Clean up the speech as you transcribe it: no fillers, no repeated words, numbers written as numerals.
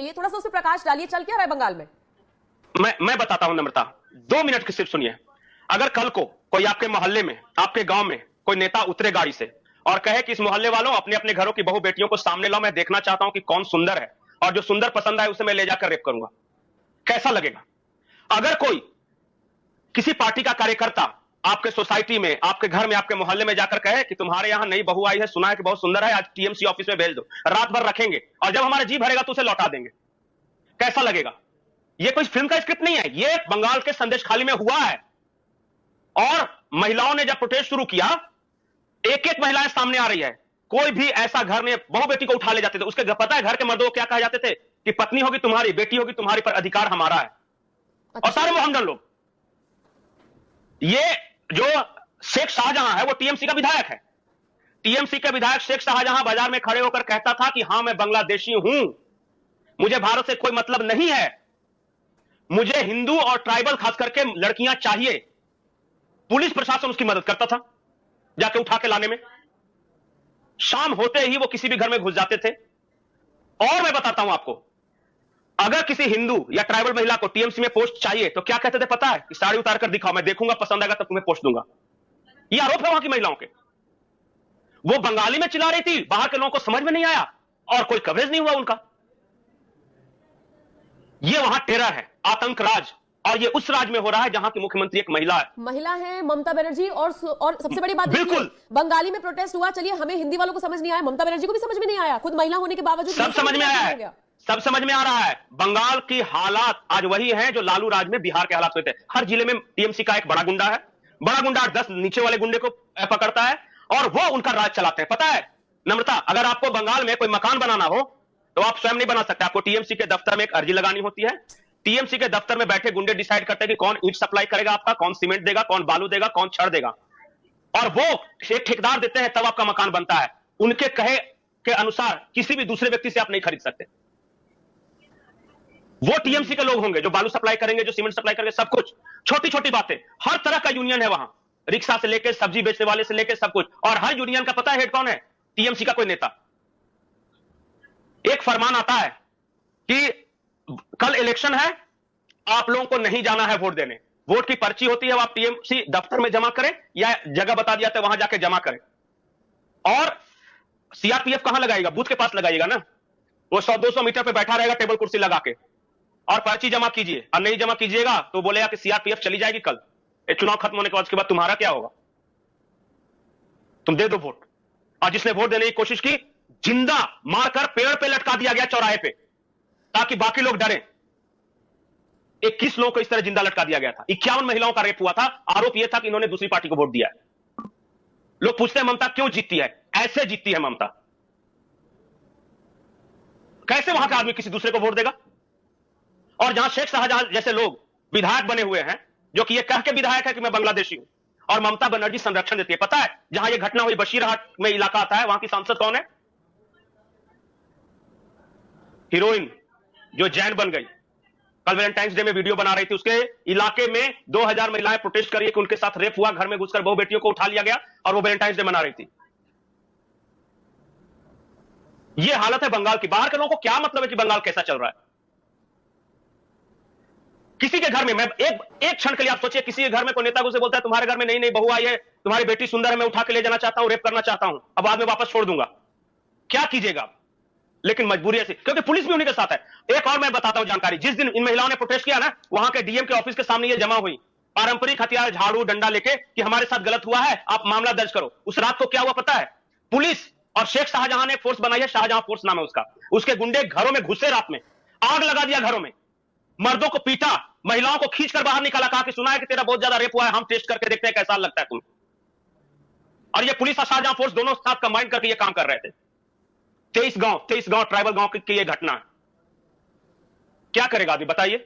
चाहिए, थोड़ा सा उस पर प्रकाश डालिए, चल क्या रहा है बंगाल में? मैं बताता हूं नम्रता, 2 मिनट की सिर्फ सुनिए। अगर कल को कोई आपके मोहल्ले में, आपके गांव में कोई नेता उतरे गाड़ी से और कहे कि इस मोहल्ले वालों अपने अपने घरों की बहू बेटियों को सामने लाओ, मैं देखना चाहता हूं कि कौन सुंदर है, और जो सुंदर पसंद आए उसे मैं ले जाकर रेप करूंगा, कैसा लगेगा? अगर कोई किसी पार्टी का कार्यकर्ता आपके सोसाइटी में, आपके घर में, आपके मोहल्ले में जाकर कहे कि तुम्हारे यहां नई बहू आई है, सुना है कि बहुत सुंदर है, आज टीएमसी ऑफिस में भेज दो, रात भर रखेंगे और जब हमारा जी भरेगा तो उसे लौटा देंगे, कैसा लगेगा? यह कोई फिल्म का स्क्रिप्ट नहीं है, यह बंगाल के संदेशखाली में हुआ है। और महिलाओं ने जब प्रोटेस्ट शुरू किया, एक एक महिलाएं सामने आ रही है। कोई भी ऐसा घर में बहू बेटी को उठा ले जाते थे, उसके पता है घर के मर्दों को क्या कहा जाते थे कि पत्नी होगी तुम्हारी, बेटी होगी तुम्हारी, पर अधिकार हमारा है। और सारे मोहम्मदन लोग, ये जो शेख शाहजहां है वो टीएमसी का विधायक है। टीएमसी के विधायक शेख शाहजहां बाजार में खड़े होकर कहता था कि हां मैं बांग्लादेशी हूं, मुझे भारत से कोई मतलब नहीं है, मुझे हिंदू और ट्राइबल खास करके लड़कियां चाहिए। पुलिस प्रशासन उसकी मदद करता था जाके उठा के लाने में। शाम होते ही वो किसी भी घर में घुस जाते थे। और मैं बताता हूं आपको, अगर किसी हिंदू या ट्राइबल महिला को टीएमसी में पोस्ट चाहिए तो क्या कहते थे पता है? कि साड़ी उतार कर दिखाओ, मैं देखूंगा, पसंद आएगा तब तुम्हें पोस्ट दूंगा। यह आरोप है वहां की महिलाओं के। वो बंगाली में चिल्ला रही थी, बाहर के लोगों को समझ में नहीं आया और कोई कवरेज नहीं हुआ उनका। यह वहां टेरर है, आतंक राज, और ये उस राज्य में हो रहा है जहां की मुख्यमंत्री एक महिला है, ममता बनर्जी। और सबसे बड़ी बात बिल्कुल, बंगाली में प्रोटेस्ट हुआ, चलिए हमें हिंदी वालों को समझ नहीं आया, ममता बनर्जी को भी समझ में नहीं आया, खुद महिला होने के बावजूद सब समझ में आया है, सब समझ में आ रहा है। बंगाल की हालात आज वही है जो लालू राज में बिहार के हालात हुए थे। हर जिले में टीएमसी का एक बड़ा गुंडा है, बड़ा गुंडा 10 नीचे वाले गुंडे को पकड़ता है और वो उनका राज चलाते हैं। पता है नम्रता, अगर आपको बंगाल में कोई मकान बनाना हो तो आप स्वयं नहीं बना सकते, आपको टीएमसी के दफ्तर में एक अर्जी लगानी होती है। टीएमसी के दफ्तर में बैठे गुंडे डिसाइड करते हैं कि कौन ईंट सप्लाई करेगा आपका, कौन सीमेंट देगा, कौन बालू देगा, कौन छड़ देगा, और वो एक ठेकेदार देते हैं, तब आपका मकान बनता है। उनके कहे के अनुसार किसी भी दूसरे व्यक्ति से आप नहीं खरीद सकते। वो टीएमसी के लोग होंगे जो बालू सप्लाई करेंगे, जो सीमेंट सप्लाई करेंगे, सब कुछ, छोटी छोटी बातें। हर तरह का यूनियन है वहां, रिक्शा से लेकर सब्जी बेचने वाले से लेकर सब कुछ। और हर यूनियन का पता है हेड कौन है? टीएमसी का कोई नेता। एक फरमान आता है कि कल इलेक्शन है, आप लोगों को नहीं जाना है वोट देने, वोट की पर्ची होती है, वो आप टीएमसी दफ्तर में जमा करें या जगह बता दिया जाता है वहां जाके जमा करें। और सीआरपीएफ कहां लगाएगा? बूथ के पास लगाइएगा ना, वो 100-200 मीटर पे बैठा रहेगा टेबल कुर्सी लगा के, और पर्ची जमा कीजिए, और नहीं जमा कीजिएगा तो बोलेगा कि सीआरपीएफ चली जाएगी कल, ये चुनाव खत्म होने के बाद, उसके बाद तुम्हारा क्या होगा? तुम दे दो वोट। और जिसने वोट देने की कोशिश की, जिंदा मारकर पेड़ पे लटका दिया गया चौराहे पे, ताकि बाकी लोग डरे। 21 लोगों को इस तरह जिंदा लटका दिया गया था। 51 महिलाओं का रेप हुआ था। आरोप यह था कि इन्होंने दूसरी पार्टी को वोट दिया है। लोग पूछते हैं ममता क्यों जीतती है? ऐसे जीतती है ममता। कैसे वहां का आदमी किसी दूसरे को वोट देगा? और जहां शेख शाहजहां जैसे लोग विधायक बने हुए हैं, जो कि ये कह के विधायक है कि मैं बांग्लादेशी हूं, और ममता बनर्जी संरक्षण देती है। पता है जहां यह घटना हुई बशीरहाट में इलाका आता है, वहां की सांसद कौन है? हीरोइन जो जैन बन गई, कल वैलेंटाइंस डे में वीडियो बना रही थी। उसके इलाके में 2000 महिलाएं प्रोटेस्ट कर रही है कि उनके साथ रेप हुआ, घर में घुसकर बहु बेटियों को उठा लिया गया, और वो वैलेंटाइंस डे मना रही थी। ये हालत है बंगाल की। बाहर के लोगों को क्या मतलब है कि बंगाल कैसा चल रहा है? किसी के घर में, मैं एक क्षण के लिए आप सोचिए, किसी के घर में कोई नेता उसे बोलता है तुम्हारे घर में नई नई बहू आई है, तुम्हारी बेटी सुंदर है, मैं उठा के ले जाना चाहता हूं, रेप करना चाहता हूं, अब बाद में वापस छोड़ दूंगा, क्या कीजिएगा? लेकिन मजबूरी ऐसी, क्योंकि पुलिस भी उन्हीं के साथ है। एक और मैं बताता हूं जानकारी, जिस दिन इन महिलाओं ने प्रोटेस्ट किया ना, वहां के डीएम के ऑफिस के सामने ये जमा हुई, पारंपरिक हथियार, झाड़ू डंडा लेके, कि हमारे साथ गलत हुआ है, आप मामला दर्ज करो। उस रात को क्या हुआ पता है? पुलिस और शेख शाहजहां ने फोर्स बनाई है, शाहजहां फोर्स नाम है उसका, उसके गुंडे घरों में घुसे, रात में आग लगा दिया घरों में, मर्दों को पीटा, महिलाओं को खींचकर बाहर निकाला, कहा कि सुना है कि तेरा बहुत ज्यादा रेप हुआ है, हम टेस्ट करके देखते हैं कैसा लगता है तुम्हें। और ये पुलिस और शाहजहां फोर्स दोनों साथ कंबाइन करके ये काम कर रहे थे। 23 गांव ट्राइबल गांव की ये घटना। क्या करेगा अभी बताइए?